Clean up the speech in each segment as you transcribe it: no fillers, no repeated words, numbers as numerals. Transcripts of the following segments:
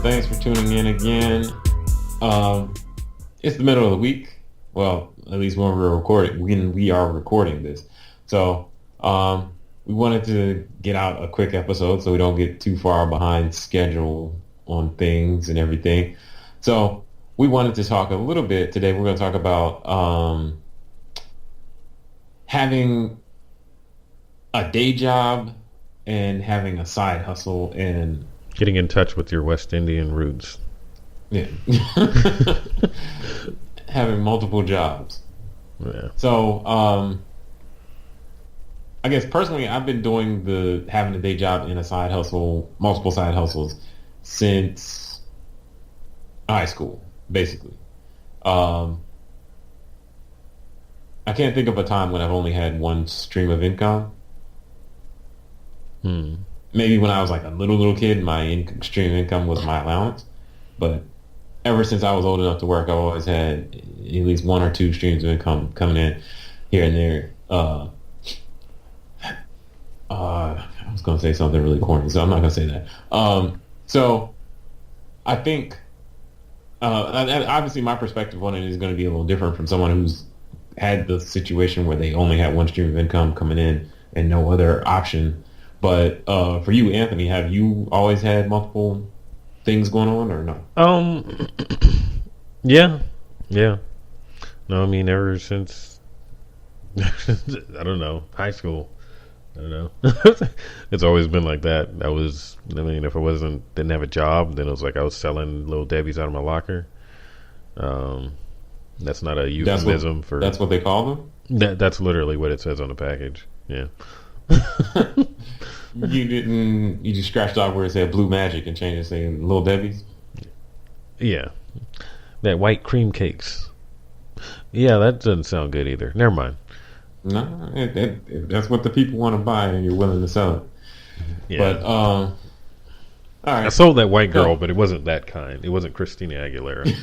Thanks for tuning in again. Um, it's the middle of the week. Well, at least when we are recording this. So, we wanted to get out a quick episode so we don't get too far behind schedule on things and everything. So, we wanted to talk a little bit today. We're going to talk about having a day job and having a side hustle and getting in touch with your West Indian roots. yeah. Having multiple jobs. Yeah. So, I guess personally, I've been doing having a day job and a side hustle, multiple side hustles since high school, basically. I can't think of a time when I've only had one stream of income. Maybe when I was like a little kid, my stream of income was my allowance. But ever since I was old enough to work, I've always had at least one or two streams of income coming in here and there. I was going to say something really corny, so I'm not going to say that. So I think, obviously my perspective on it is going to be a little different from someone who's had the situation where they only had one stream of income coming in and no other option. But for you, Anthony, have you always had multiple things going on or no? Yeah. No, I mean, ever since, I don't know, high school. I don't know. It's always been like that. If I didn't have a job, then it was like I was selling Little Debbie's out of my locker. That's not a euphemism for... That's what they call them? That's literally what it says on the package. Yeah. You just scratched off where it said Blue Magic and changed it to say Little Debbie's? Yeah. That white cream cakes. Yeah, that doesn't sound good either. Never mind. No, that's what the people want to buy and you're willing to sell it. Yeah. But, all right. I sold that white girl, but it wasn't that kind. It wasn't Christina Aguilera.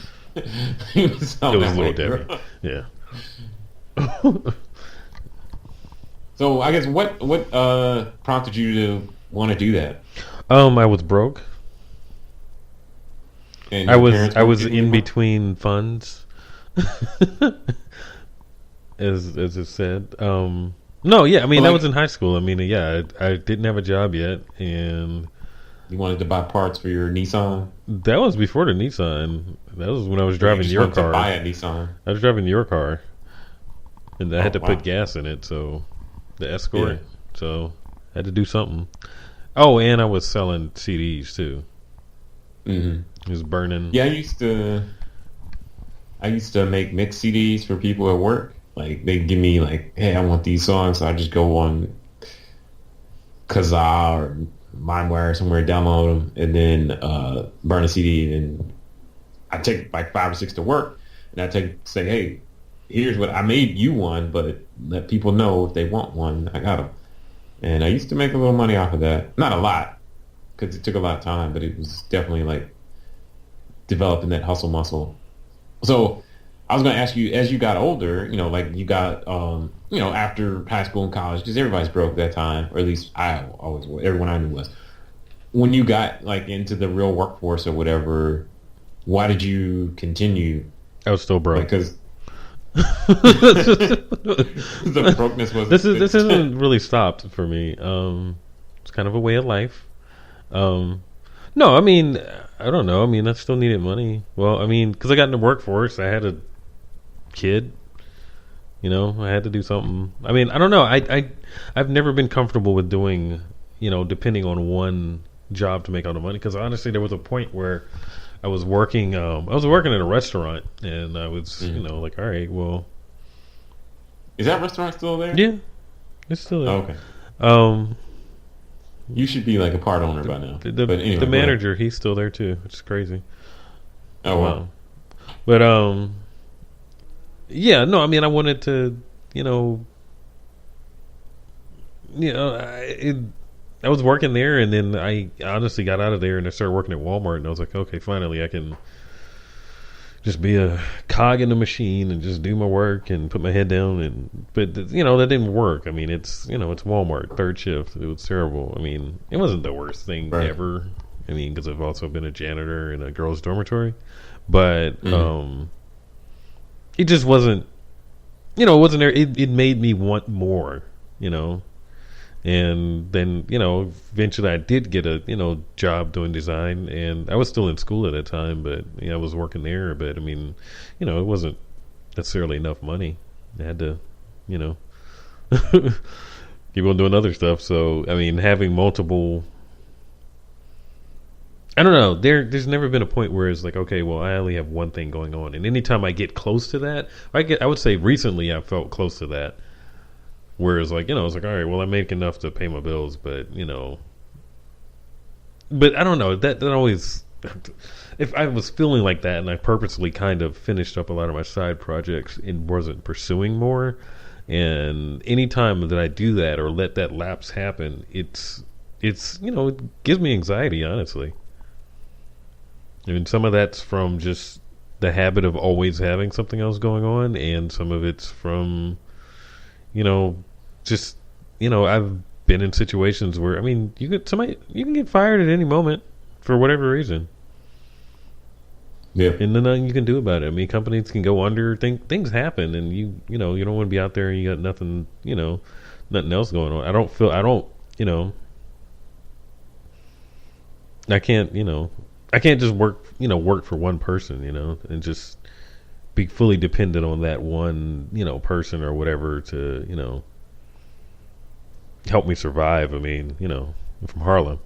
It was Little Debbie. Yeah. So I guess what prompted you to want to do that? I was broke. And I was in between funds. as it said. No, yeah, I mean, that was in high school. I mean, yeah, I didn't have a job yet, and you wanted to buy parts for your Nissan? That was before the Nissan. That was when I was driving your car. To buy a Nissan. I was driving your car, and I had to put gas in it, so the Escort. Yeah. So I had to do something. Oh, and I was selling CDs too. Mm-hmm. It was burning. Yeah, I used to make mix CDs for people at work. Like, they'd give me, like, hey, I want these songs. So I just go on Kazaa or LimeWire or somewhere, download them, and then burn a CD. And I take, like, 5 or 6 to work. And I say, hey, here's what I made you one, but let people know if they want one. I got them. And I used to make a little money off of that. Not a lot, because it took a lot of time, but it was definitely, like, developing that hustle muscle. So I was going to ask you, as you got older, like you got, after high school and college, because everybody's broke that time, or at least I always was, everyone I knew was. When you got like into the real workforce or whatever, why did you continue? I was still broke. Because the brokenness was... This isn't really stopped for me. It's kind of a way of life. No, I mean, I don't know. I mean, I still needed money. Well, I mean, because I got in the workforce, I had a kid. I had to do something. I mean, I don't know. I've never been comfortable with doing, depending on one job to make all the money. Because honestly, there was a point where I was working. I was working at a restaurant, and I was, like, all right, well, is that restaurant still there? Yeah, it's still there. Oh, okay. You should be like a part owner by now. The manager, he's still there too, which is crazy. Oh wow. But yeah, no, I mean, I wanted to, I was working there, and then I honestly got out of there and I started working at Walmart, and I was like, okay, finally I can just be a cog in the machine and just do my work and put my head down. But that didn't work. I mean, it's Walmart, third shift. It was terrible. I mean, it wasn't the worst thing ever. I mean, because I've also been a janitor in a girls' dormitory, but it just wasn't. It wasn't there. It made me want more. You know, and then eventually I did get a job doing design, and I was still in school at that time, but I was working there. But I mean, it wasn't necessarily enough money. I had to, you know, keep on doing other stuff. So I mean, having multiple. I don't know. There's never been a point where it's like, okay, well, I only have one thing going on, and anytime I get close to that, I would say recently I felt close to that, where it's like, it's like, all right, well, I make enough to pay my bills, but but I don't know. That always, if I was feeling like that, and I purposely kind of finished up a lot of my side projects and wasn't pursuing more, and anytime that I do that or let that lapse happen, it's it gives me anxiety, honestly. I mean, some of that's from just the habit of always having something else going on, and some of it's from, just, I've been in situations where, I mean, you can get fired at any moment for whatever reason. Yeah. And then nothing you can do about it. I mean, companies can go under, things happen, and you don't want to be out there and you got nothing, nothing else going on. I can't just work for one person, and just be fully dependent on that one, person or whatever to, help me survive. I mean, I'm from Harlem.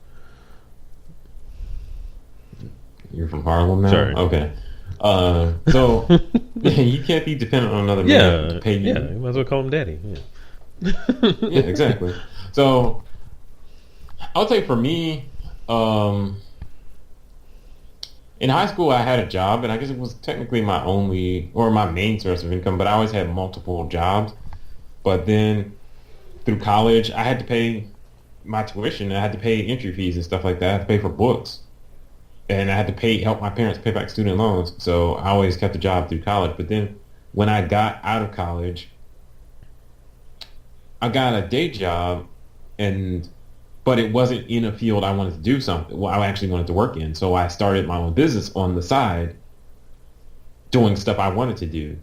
You're from Harlem now? Sorry. Okay. So you can't be dependent on another man to pay you. Yeah, you might as well call him daddy. Yeah. Yeah, exactly. So I would say for me, in high school, I had a job, and I guess it was technically my only or my main source of income, but I always had multiple jobs. But then through college, I had to pay my tuition, and I had to pay entry fees and stuff like that. I had to pay for books, and I had to help my parents pay back student loans. So I always kept a job through college. But then when I got out of college, I got a day job, but it wasn't in a field I wanted to do something. Well, I actually wanted to work in. So I started my own business on the side, doing stuff I wanted to do.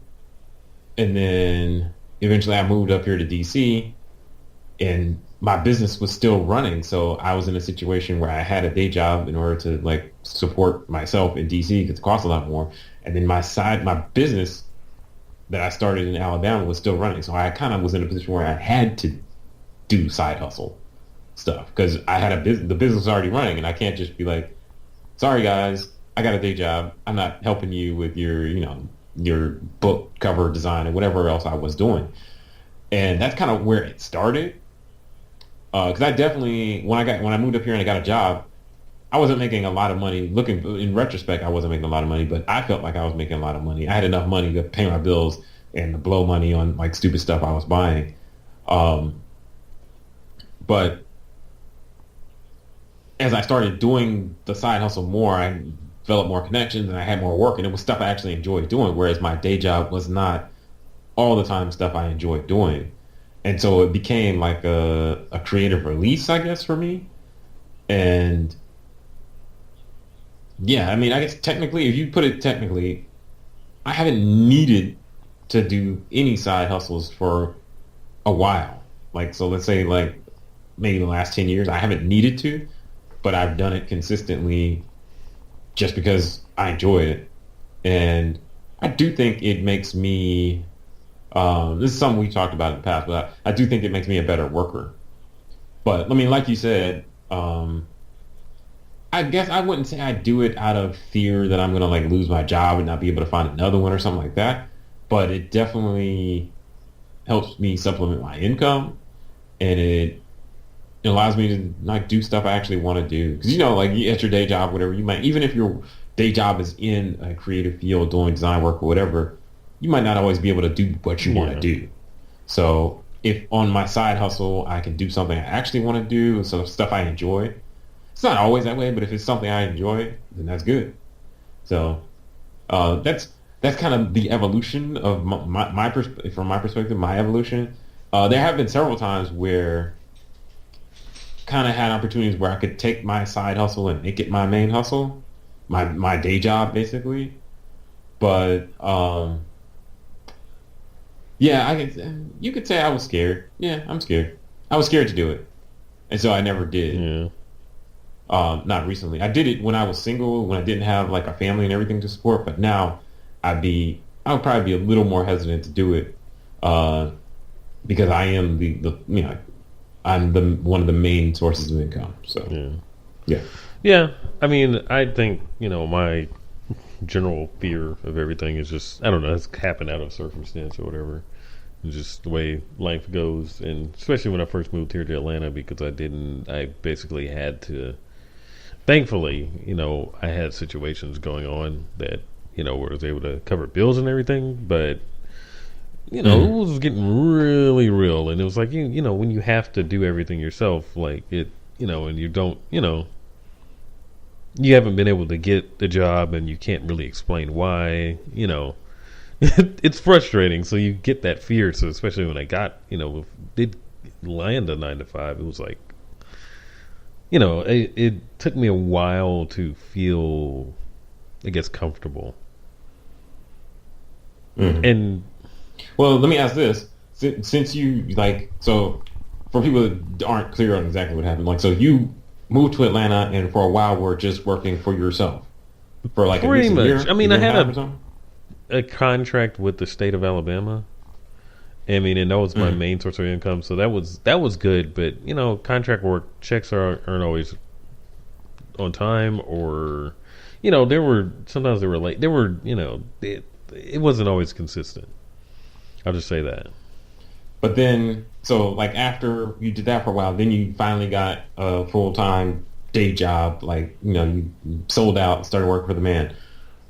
And then eventually I moved up here to DC, and my business was still running. So I was in a situation where I had a day job in order to support myself in DC, because it costs a lot more. And then my business that I started in Alabama was still running. So I kind of was in a position where I had to do side hustle stuff, because I had the business was already running, and I can't just be like, sorry guys, I got a day job, I'm not helping you with your book cover design or whatever else I was doing. And that's kind of where it started, because I definitely, when I moved up here and I got a job, I wasn't making a lot of money. In retrospect, I wasn't making a lot of money, but I felt like I was making a lot of money. I had enough money to pay my bills and to blow money on stupid stuff I was buying. But as I started doing the side hustle more, I developed more connections, and I had more work, and it was stuff I actually enjoyed doing, whereas my day job was not all the time stuff I enjoyed doing. And so it became like a creative release, I guess, for me. And yeah, I mean, I guess technically, if you put it technically, I haven't needed to do any side hustles for a while. So let's say maybe the last 10 years, I haven't needed to, but I've done it consistently just because I enjoy it. And I do think it makes me, this is something we talked about in the past, but I do think it makes me a better worker. But I mean, like you said, I guess I wouldn't say I do it out of fear that I'm going to lose my job and not be able to find another one or something like that. But it definitely helps me supplement my income, and it allows me to do stuff I actually want to do. Because at your day job, whatever, you might, even if your day job is in a creative field doing design work or whatever, you might not always be able to do what you want to do. So if on my side hustle I can do something I actually want to do, so stuff I enjoy. It's not always that way, but if it's something I enjoy, then that's good. So that's kind of the evolution of from my perspective, my evolution. There have been several times where kind of had opportunities where I could take my side hustle and make it my main hustle, my day job basically. But yeah, you could say I was scared. Yeah, I'm scared. I was scared to do it, and so I never did. Yeah. Not recently. I did it when I was single, when I didn't have like a family and everything to support. But now I would probably be a little more hesitant to do it, because I am I'm the one of the main sources of income. So Yeah. yeah. Yeah. I mean, I think, my general fear of everything is just, I don't know, it's happened out of circumstance or whatever. It's just the way life goes. And especially when I first moved here to Atlanta, because I basically had to, thankfully, I had situations going on that, where I was able to cover bills and everything. But, it was getting really real. And it was like, when you have to do everything yourself, like it, and you don't, you haven't been able to get the job and you can't really explain why, it's frustrating. So you get that fear. So especially when I got, did land a 9 to 5, it was like, it took me a while to feel, I guess, comfortable. Mm-hmm. And well, let me ask this: since you so for people that aren't clear on exactly what happened, so you moved to Atlanta and for a while were just working for yourself for like pretty at least a much. year, I mean, year I and had half or something? a contract with the state of Alabama. I mean, and that was my main source of income, so that was good. But contract work checks aren't always on time, or there were sometimes they were late. There were it wasn't always consistent. I'll just say that. But then, so like after you did that for a while, then you finally got a full-time day job. Like you sold out, started working for the man.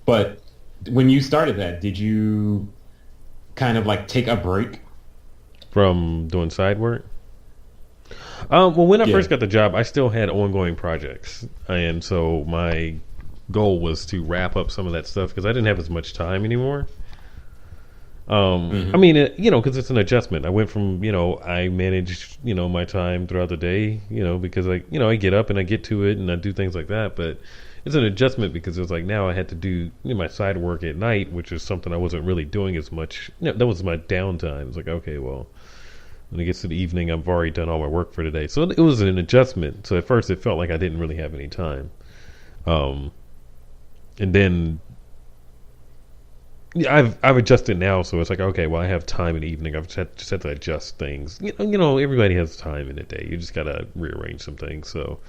But when you started that, did you kind of like take a break From doing side work? Well, when I Yeah. first got the job, I still had ongoing projects, and so my goal was to wrap up some of that stuff because I didn't have as much time anymore. I mean, because it's an adjustment. I went from, I managed, my time throughout the day, because I get up and I get to it and I do things like that. But it's an adjustment because it was like now I had to do my side work at night, which is something I wasn't really doing as much. That was my downtime. It's like, okay, well, when it gets to the evening, I've already done all my work for today. So it was an adjustment. So at first it felt like I didn't really have any time. And then yeah, I've adjusted now, so it's like, okay, well, I have time in the evening. Just had to adjust things. Everybody has time in the day. You just gotta rearrange some things. So,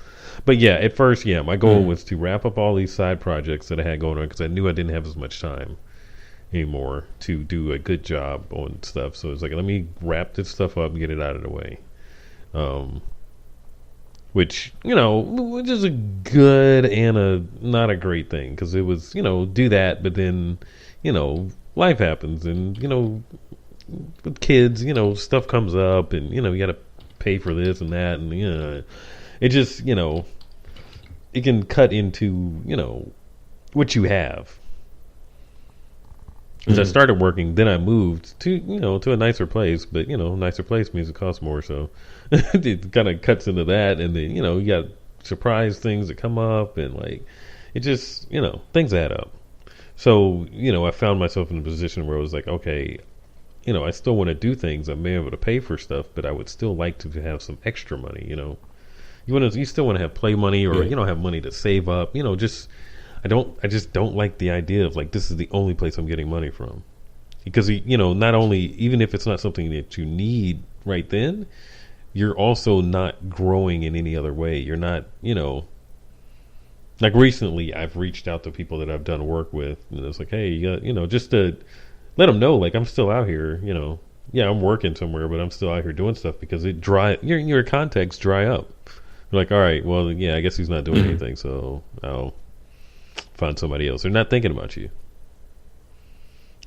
but yeah, at first, yeah, my goal was to wrap up all these side projects that I had going on because I knew I didn't have as much time anymore to do a good job on stuff. So it's like, let me wrap this stuff up and get it out of the way. Which is a good and a not a great thing because it was do that, but then life happens and with kids stuff comes up and you got to pay for this and that and it just it can cut into what you have. As I started working, then I moved to to a nicer place, but nicer place means it costs more, so it kind of cuts into that, and then you got surprise things that come up, and like it just things add up. So I found myself in a position where I was like, okay, I still want to do things. I'm able to pay for stuff, but I would still like to have some extra money. You still want to have play money, or have money to save up. I just don't like the idea of like this is the only place I'm getting money from, because not only, even if it's not something that you need right then, you're also not growing in any other way. You're not like recently I've reached out to people that I've done work with, and it's like, hey, just to let them know like I'm still out here. Yeah, I'm working somewhere, but I'm still out here doing stuff because your contacts dry up. You're like, all right, well, yeah, I guess he's not doing anything, so I'll find somebody else. They're not thinking about you,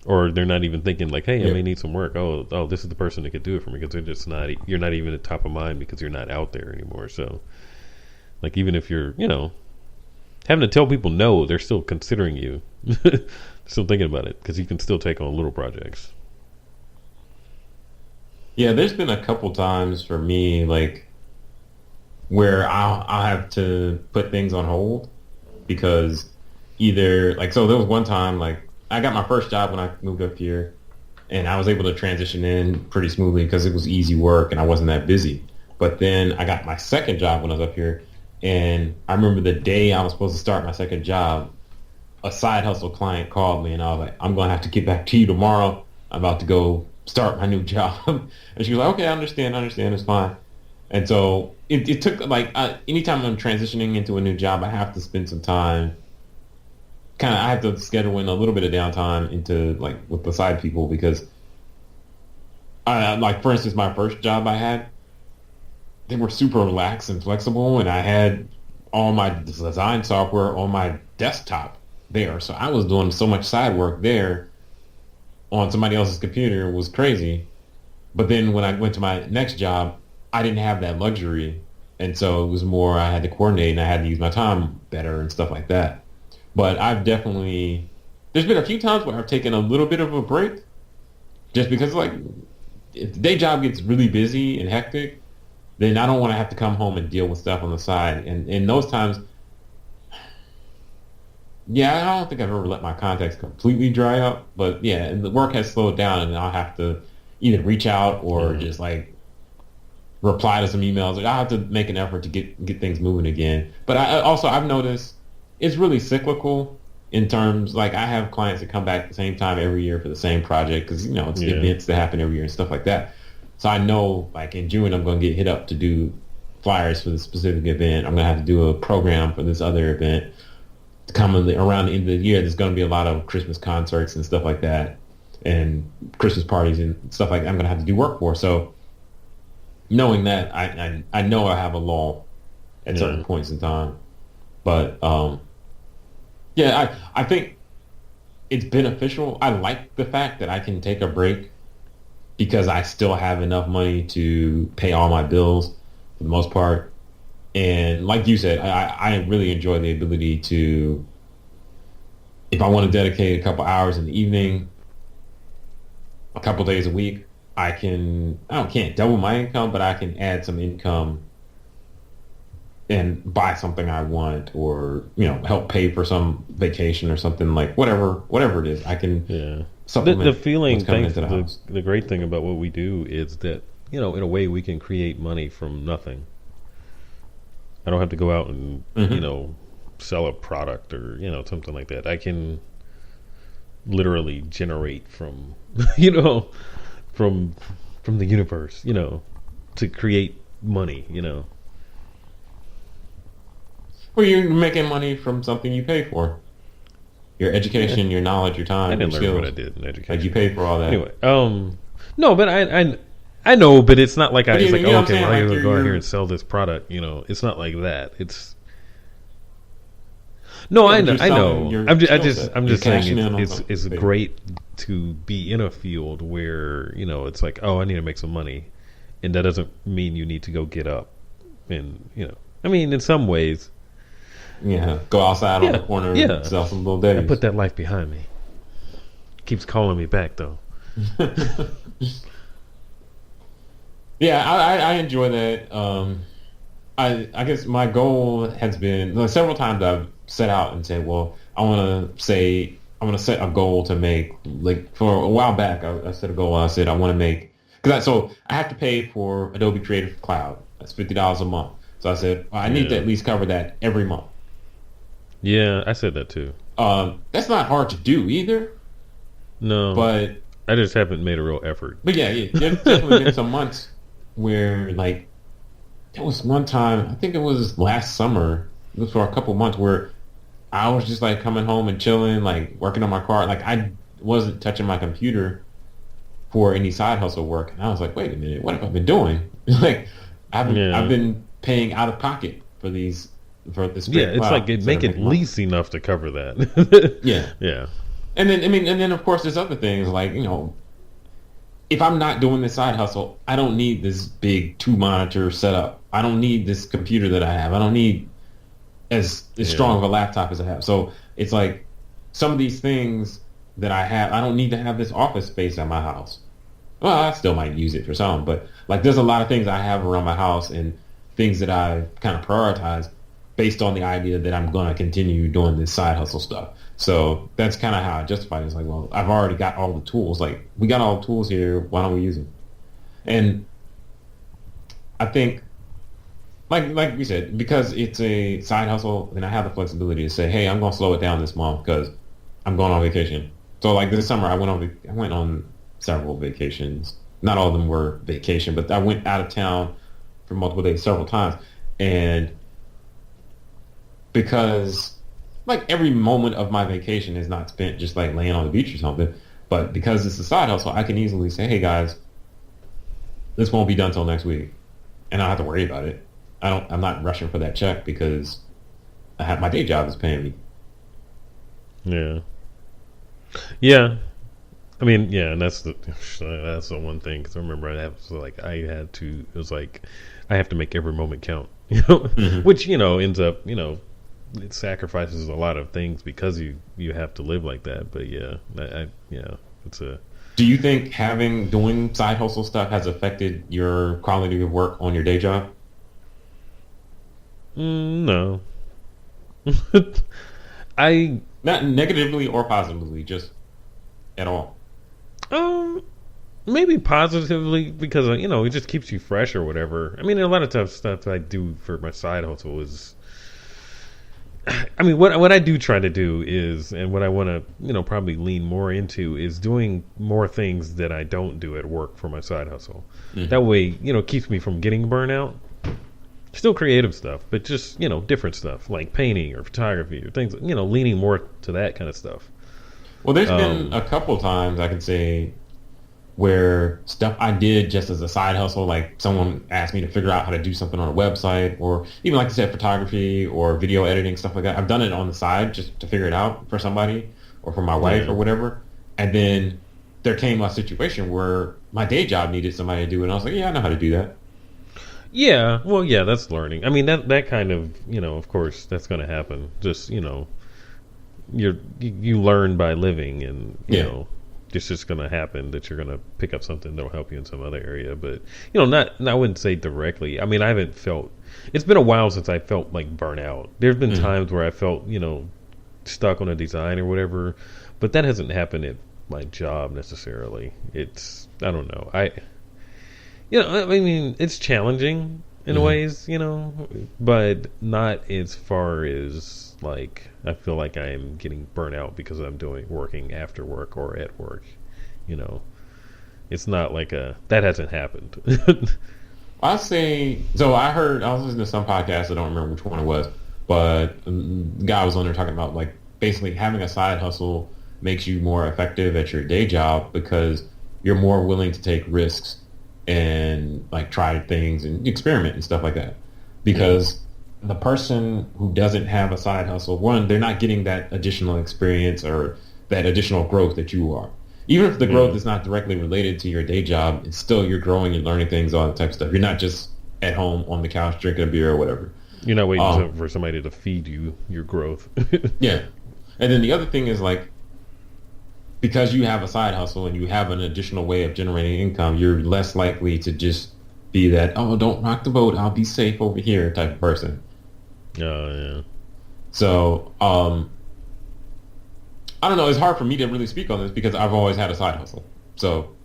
or they're not even thinking like, hey, I may need some work. Oh, this is the person that could do it for me, because they're just not. You're not even at top of mind because you're not out there anymore. So, like, even if you're, having to tell people no, they're still considering you, still thinking about it because you can still take on little projects. Yeah, there's been a couple times for me, like where I'll have to put things on hold because either like so there was one time like I got my first job when I moved up here and I was able to transition in pretty smoothly because it was easy work and I wasn't that busy. But then I got my second job when I was up here and I remember the day I was supposed to start my second job, a side hustle client called me and I was like, I'm going to have to get back to you tomorrow. I'm about to go start my new job. And she was like, okay, I understand, it's fine. And so it took like anytime I'm transitioning into a new job, I have to spend some time. I have to schedule in a little bit of downtime into like with the side people because I like for instance my first job I had, they were super relaxed and flexible, and I had all my design software on my desktop there, so I was doing so much side work there on somebody else's computer. It was crazy. But then when I went to my next job, I didn't have that luxury. And so it was more I had to coordinate and I had to use my time better and stuff like that. But there's been a few times where I've taken a little bit of a break just because like if the day job gets really busy and hectic, then I don't want to have to come home and deal with stuff on the side. And in those times, yeah, I don't think I've ever let my contacts completely dry up. But yeah, and the work has slowed down and I'll have to either reach out or just like reply to some emails. Like I have to make an effort to get things moving again. But I've noticed it's really cyclical in terms like I have clients that come back at the same time every year for the same project because it's events that happen every year and stuff like that. So I know like in June I'm going to get hit up to do flyers for this specific event. I'm going to have to do a program for this other event. Commonly around the end of the year, there's going to be a lot of Christmas concerts and stuff like that, and Christmas parties and stuff like that. I'm going to have to do work for. So knowing that, I know I have a lull at certain points in time. But I think it's beneficial. I like the fact that I can take a break because I still have enough money to pay all my bills for the most part. And like you said, I really enjoy the ability to, if I want to dedicate a couple hours in the evening, a couple days a week, I can't double my income, but I can add some income and buy something I want or, help pay for some vacation or something like whatever it is. I can supplement the feeling, what's coming into the house. The great thing about what we do is that, in a way we can create money from nothing. I don't have to go out and, sell a product or, something like that. I can literally generate from, from the universe, to create money, Well, you're making money from something you pay for. Your education, your knowledge, your time, I didn't your learn skills. what I did in education. Like you pay for all that. Anyway, no, but I know, but it's not like it's like, you know okay, well, I'm going to go out here you're- and sell this product. It's not like that. No, I but you're selling know. your I'm skill just set. I'm You're just saying cashing in on it's something. great to be in a field where it's like, oh, I need to make some money, and that doesn't mean you need to go get up, and I mean, in some ways, Yeah, go outside on the corner and sell some little days. I put that life behind me. Keeps calling me back though. Yeah, I enjoy that. I guess my goal has been several times I've set out and said, well, I want to set a goal to make like for a while back. I set a goal. I said I want to make so I have to pay for Adobe Creative Cloud. That's $50 a month. So I said I need to at least cover that every month. Yeah, I said that too. That's not hard to do either. No, but I just haven't made a real effort. But yeah, there's definitely been some months where like there was one time, I think it was last summer, it was for a couple months where I was just like coming home and chilling, like working on my car. Like I wasn't touching my computer for any side hustle work. And I was like, wait a minute, what have I been doing? Like I've been paying out of pocket for this. Yeah, it's like it make at least enough to cover that. Yeah. And then of course there's other things like, if I'm not doing this side hustle, I don't need this big 2-monitor setup. I don't need this computer that I have. I don't need as strong of a laptop as I have. So it's like some of these things that I have, I don't need to have this office space at my house. Well, I still might use it for some, but like there's a lot of things I have around my house, and things that I kind of prioritize based on the idea that I'm going to continue doing this side hustle stuff. So that's kind of how I justify it. It's like, well, I've already got all the tools. Like, we got all the tools here. Why don't we use them? And I think, like we said, because it's a side hustle, then I have the flexibility to say, hey, I'm going to slow it down this month because I'm going on vacation. So like this summer, I went on several vacations. Not all of them were vacation, but I went out of town for multiple days several times. And because like every moment of my vacation is not spent just like laying on the beach or something, but because it's a side hustle, I can easily say, hey guys, this won't be done till next week. And I don't have to worry about it. I'm not rushing for that check because I have my day job is paying me. Yeah. Yeah. I mean, yeah, and that's the one thing, because I remember it was like I have to make every moment count, Mm-hmm. which ends up it sacrifices a lot of things because you have to live like that. But yeah, it's a. Do you think doing side hustle stuff has affected your quality of work on your day job? No. I Not negatively or positively, just at all. um maybe positively, because it just keeps you fresh or whatever. I mean, a lot of tough stuff I do for my side hustle is, I mean, what I do try to do is, and what I want to probably lean more into, is doing more things that I don't do at work for my side hustle. Mm-hmm. That way, it keeps me from getting burnout. Still creative stuff, but just different stuff like painting or photography or things. Leaning more to that kind of stuff. Well, there's been a couple times I can say where stuff I did just as a side hustle, like someone asked me to figure out how to do something on a website, or even like I said, photography or video editing, stuff like that. I've done it on the side just to figure it out for somebody or for my wife or whatever. And then there came a situation where my day job needed somebody to do it. And I was like, yeah, I know how to do that. Yeah, well, yeah, that's learning. I mean, that kind of, of course, that's going to happen. Just, you learn by living, and it's just going to happen that you're going to pick up something that'll help you in some other area. But I wouldn't say directly. I mean, I haven't felt. It's been a while since I felt like burnout. There's been times where I felt stuck on a design or whatever, but that hasn't happened at my job necessarily. It's, I don't know. I mean, it's challenging in ways, but not as far as like I feel like I am getting burnt out because I'm working after work or at work. It's not like that hasn't happened. I say, so I was listening to some podcast, I don't remember which one it was, but the guy was on there talking about like basically having a side hustle makes you more effective at your day job because you're more willing to take risks and like try things and experiment and stuff like that. Because the person who doesn't have a side hustle, one, they're not getting that additional experience or that additional growth that you are. Even if the growth is not directly related to your day job, it's still you're growing and learning things, all that type of stuff. You're not just at home on the couch drinking a beer or whatever. You're not waiting for somebody to feed you your growth. Yeah. And then the other thing is like, because you have a side hustle and you have an additional way of generating income, you're less likely to just be that, oh, don't rock the boat, I'll be safe over here type of person. Oh, yeah. So, I don't know. It's hard for me to really speak on this because I've always had a side hustle. So,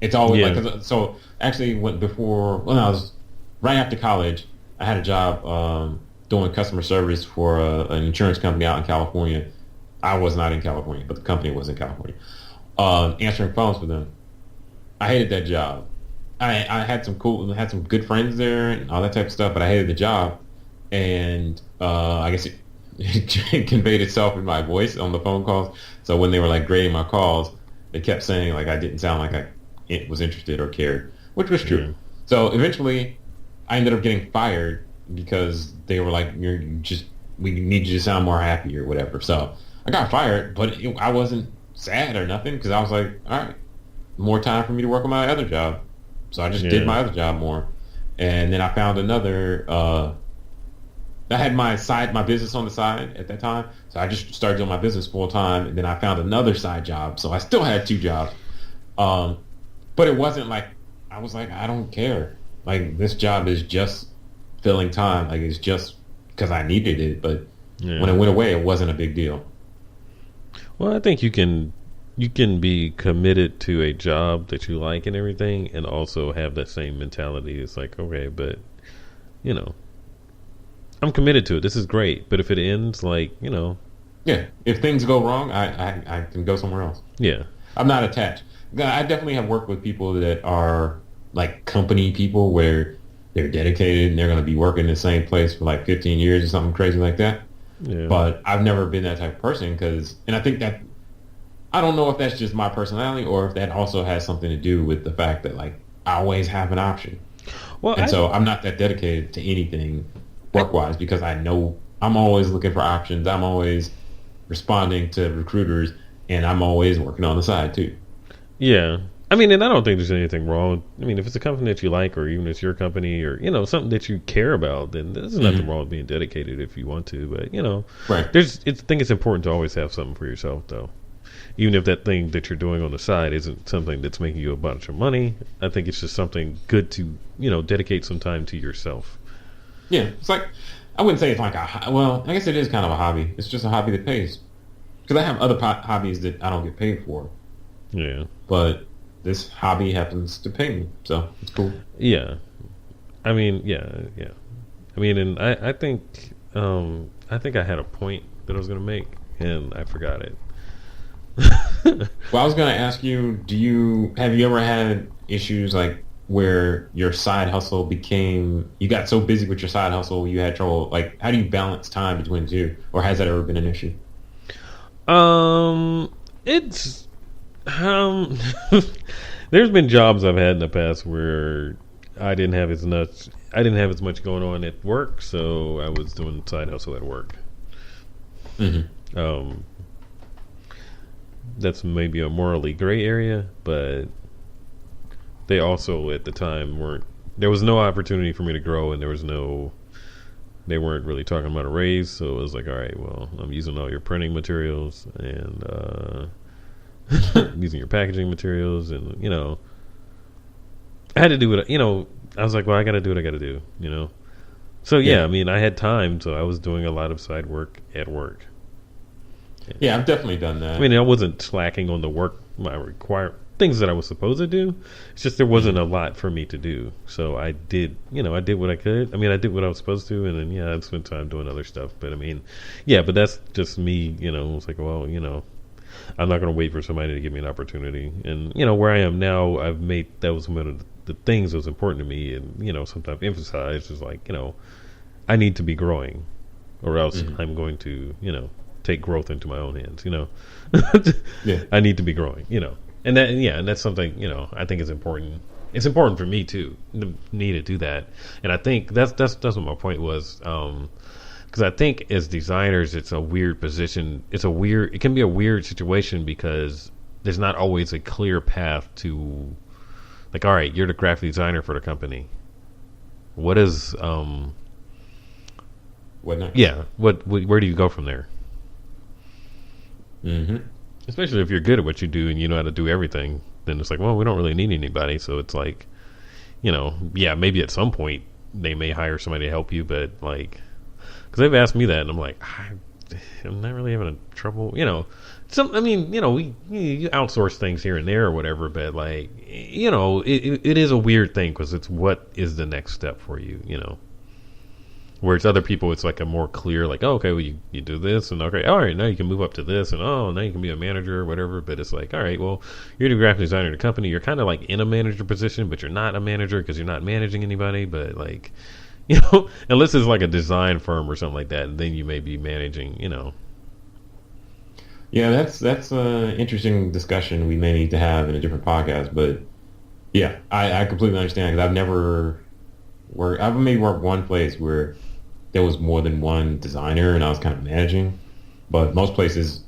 it's always so actually when I was right after college, I had a job doing customer service for an insurance company out in California. I was not in California, but the company was in California. Answering phones for them. I hated that job. I had some good friends there and all that type of stuff, but I hated the job. And I guess it conveyed itself in my voice on the phone calls. So when they were like grading my calls, they kept saying like I didn't sound like I was interested or cared, which was true. Mm. So eventually, I ended up getting fired because they were like, we need you to sound more happy or whatever. So I got fired, but I wasn't sad or nothing because I was like, all right, more time for me to work on my other job. So I just did my other job more. And then I found another, I had my business on the side at that time. So I just started doing my business full time. And then I found another side job. So I still had two jobs. But it wasn't like, I was like, I don't care. Like this job is just filling time. Like it's just because I needed it, but when Yeah. it went away, it wasn't a big deal. Well, I think you can be committed to a job that you like and everything, and also have that same mentality. It's like, okay, but you know, I'm committed to it. This is great, but if it ends, like, Yeah, if things go wrong, I can go somewhere else. yeah, I'm not attached. I definitely have worked with people that are like company people where they're dedicated and they're going to be working in the same place for like 15 years or something crazy like that. yeah, But I've never been that type of person because, and I think that I don't know if that's just my personality or if that also has something to do with the fact that like I always have an option. well, And so I'm not that dedicated to anything I work wise because I know I'm always looking for options. I'm always responding to recruiters and I'm always working on the side too. yeah. I mean, and I don't think there's anything wrong. I mean, if it's a company that you like, or even if it's your company, or something that you care about, then there's nothing Hmm. wrong with being dedicated if you want to. But Right. I think it's important to always have something for yourself, though. Even if that thing that you're doing on the side isn't something that's making you a bunch of money, I think it's just something good to dedicate some time to yourself. Yeah. It's like, I wouldn't say it's like well, I guess it is kind of a hobby. It's just a hobby that pays. Because I have other hobbies that I don't get paid for, Yeah, but this hobby happens to pay me. So it's cool. yeah. I mean, yeah, yeah. I mean, and I think I had a point that I was gonna make, and I forgot it. Well, I was going to ask you, have you ever had issues like where your side hustle you got so busy with your side hustle, you had trouble, like, how do you balance time between the two? Or has that ever been an issue? It's um, there's been jobs I've had in the past where I didn't have as much going on at work, so I was doing side hustle at work. Hmm. Um, that's maybe a morally gray area, but they also at the time weren't. There was no opportunity for me to grow, and they weren't really talking about a raise. So it was like, all right, well, I'm using all your printing materials and using your packaging materials, and I had to do it. I was like, well, I got to do what I got to do. So Yeah. yeah, I mean, I had time, so I was doing a lot of side work at work. Yeah, I've definitely done I that. mean, I wasn't slacking on the work my require things that I was supposed to do. It's just there wasn't a lot for me to do, so I did what I could. I mean, I did what I was supposed to, and then I spent time doing other stuff. But I mean, yeah, but that's just me. It's like, well, I'm not going to wait for somebody to give me an opportunity. And where I am now, I've made that was one of the things that was important to me, and sometimes emphasized is like, I need to be growing, or else Hmm. I'm going to take growth into my own hands. Yeah. I need to be growing. And that's something I think is important. It's important for me too to need to do that, and I think that's what my point was. Because I think as designers, it's a weird position. It can be a weird situation because there's not always a clear path to, like, all right, you're the graphic designer for the company. What is What next? yeah? Where do you go from there? Hmm. Especially if you're good at what you do and you know how to do everything, then it's like, well, we don't really need anybody. So it's like, yeah, maybe at some point they may hire somebody to help you, but like, because they've asked me that, and I'm like, I'm not really having a trouble, I mean, you outsource things here and there or whatever, but like, it is a weird thing because it's what is the next step for you. Whereas other people, it's like a more clear, like, oh, okay, well, you do this, and okay, all right, now you can move up to this, and oh, now you can be a manager or whatever. But it's like, all right, well, you're the graphic designer of the company. You're kind of like in a manager position, but you're not a manager because you're not managing anybody. But like, unless it's like a design firm or something like that, and then you may be managing. Yeah, that's an interesting discussion we may need to have in a different podcast. But yeah, I completely understand because I've maybe worked one place where there was more than one designer and I was kind of managing. But most places,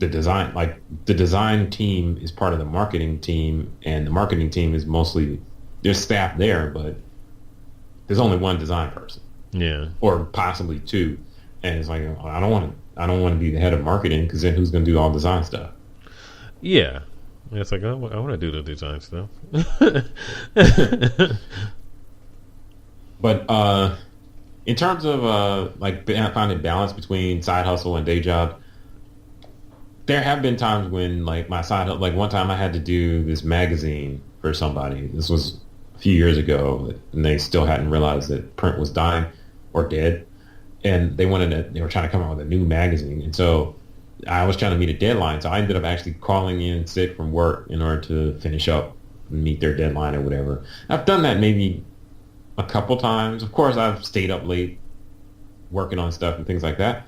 the design team is part of the marketing team, and the marketing team is mostly there's staff there, but there's only one design person Yeah, or possibly two. And it's like I don't want to be the head of marketing because then who's going to do all design stuff? yeah. It's like, oh, I want to do the design stuff. But in terms of like finding balance between side hustle and day job, there have been times when like my side like one time I had to do this magazine for somebody. This was a few years ago, and they still hadn't realized that print was dying or dead, and they were trying to come out with a new magazine, and so I was trying to meet a deadline. So I ended up actually calling in sick from work in order to finish up and meet their deadline or whatever. I've done that maybe a couple times. Of course, I've stayed up late working on stuff and things like that.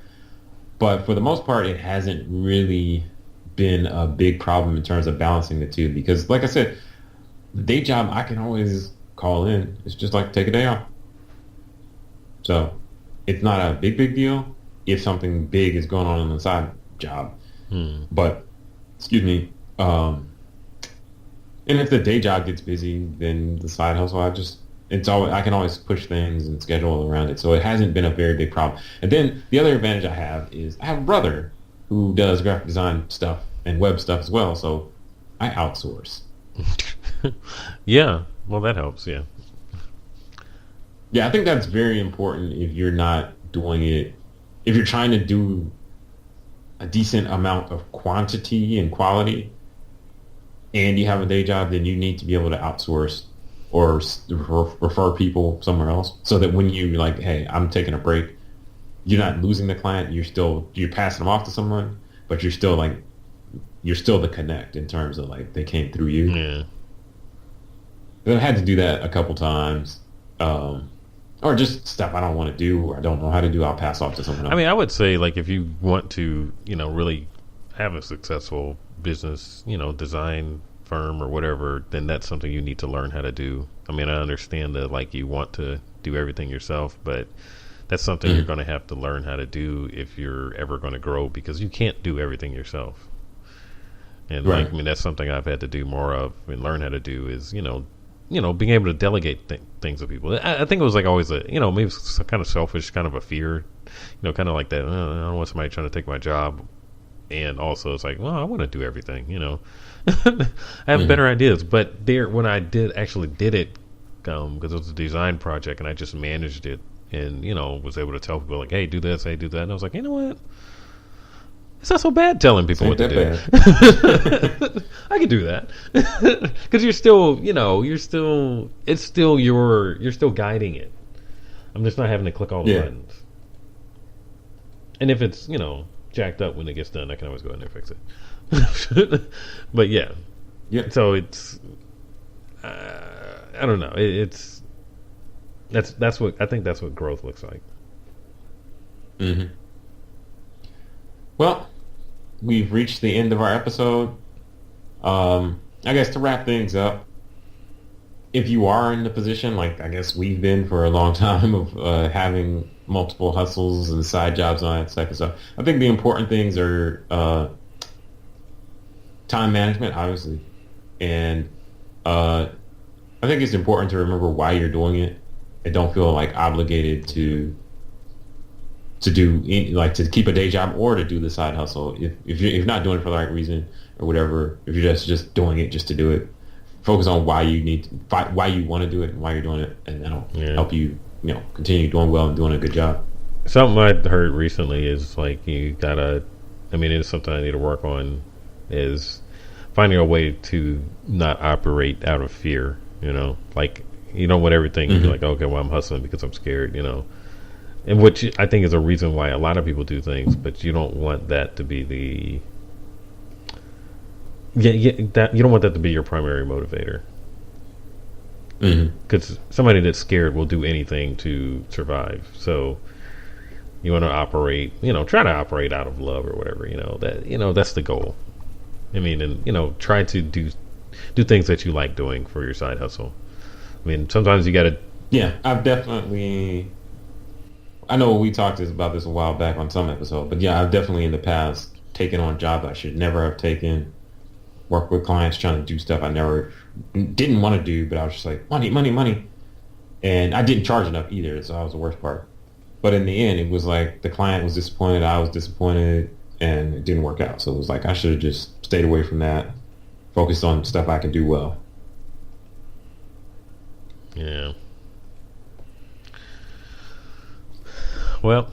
But for the most part, it hasn't really been a big problem in terms of balancing the two. Because, like I said, the day job, I can always call in. It's just like take a day off. So it's not a big deal if something big is going on the side job. But, excuse me, and if the day job gets busy, then the side hustle, I can always push things and schedule around it. So it hasn't been a very big problem. And then the other advantage I have is I have a brother who does graphic design stuff and web stuff as well. So I outsource. Yeah. Well, that helps. Yeah. Yeah, I think that's very important if you're not doing it. If you're trying to do a decent amount of quantity and quality and you have a day job, then you need to be able to outsource or refer people somewhere else so that when you're like, hey, I'm taking a break, you're not losing the client. You're passing them off to someone, but you're still the connect in terms of like they came through you. Yeah. But I had to do that a couple times. Or just stuff I don't want to do or I don't know how to do, I'll pass off to someone else. I mean, I would say like if you want to, really have a successful business, design firm or whatever, then that's something you need to learn how to do. I mean, I understand that like you want to do everything yourself, but that's something you're going to have to learn how to do if you're ever going to grow, because you can't do everything yourself. And right. like, I mean, that's something I've had to do more of and learn how to do is, being able to delegate things to people. I think it was like always maybe it's kind of selfish, kind of a fear, kind of like that. I don't want somebody trying to take my job. And also it's like, well, I want to do everything, I have better ideas. But when I did it, because it was a design project and I just managed it and, was able to tell people like, hey, do this, hey, do that. And I was like, you know what? It's not so bad telling people what to do. I can do that. Because you're still guiding it. I'm just not having to click all the buttons. And if it's, jacked up when it gets done, I can always go in there and fix it. But yeah. So it's, I don't know. That's what I think. That's what growth looks like. Mm-hmm. Well, we've reached the end of our episode. I guess to wrap things up, if you are in the position, like I guess we've been for a long time, of having multiple hustles and side jobs and all that type of stuff, I think the important things are time management, obviously, and I think it's important to remember why you're doing it and don't feel like obligated to do to keep a day job or to do the side hustle. If you're not doing it for the right reason or whatever, if you're just doing it just to do it, focus on why you want to do it and why you're doing it, and that'll help you continue doing well and doing a good job. Something I heard recently is like you gotta, I mean, it's something I need to work on, is finding a way to not operate out of fear. Like you don't want everything to be like, okay, well, I'm hustling because I'm scared, and which I think is a reason why a lot of people do things, but you don't want that to be that you don't want that to be your primary motivator. Because somebody that's scared will do anything to survive. So you want to operate, try to operate out of love or whatever. That's the goal. I mean, and try to do things that you like doing for your side hustle. I mean, sometimes you got to. Yeah, I know we talked about this a while back on some episode, but yeah, I've definitely in the past taken on jobs I should never have taken. Work with clients trying to do stuff I didn't want to do, but I was just like, money. And I didn't charge enough either, so that was the worst part. But in the end, it was like the client was disappointed, I was disappointed, and it didn't work out. So it was like I should have just stayed away from that, focused on stuff I can do well. Yeah. Well,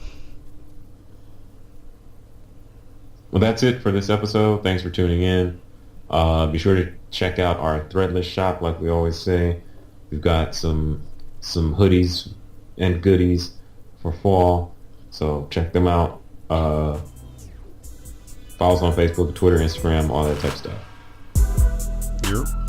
Well, that's it for this episode. Thanks for tuning in. Be sure to check out our Threadless shop, like we always say. We've got some hoodies and goodies for fall, so check them out. Follow us on Facebook, Twitter, Instagram, all that type of stuff. yep.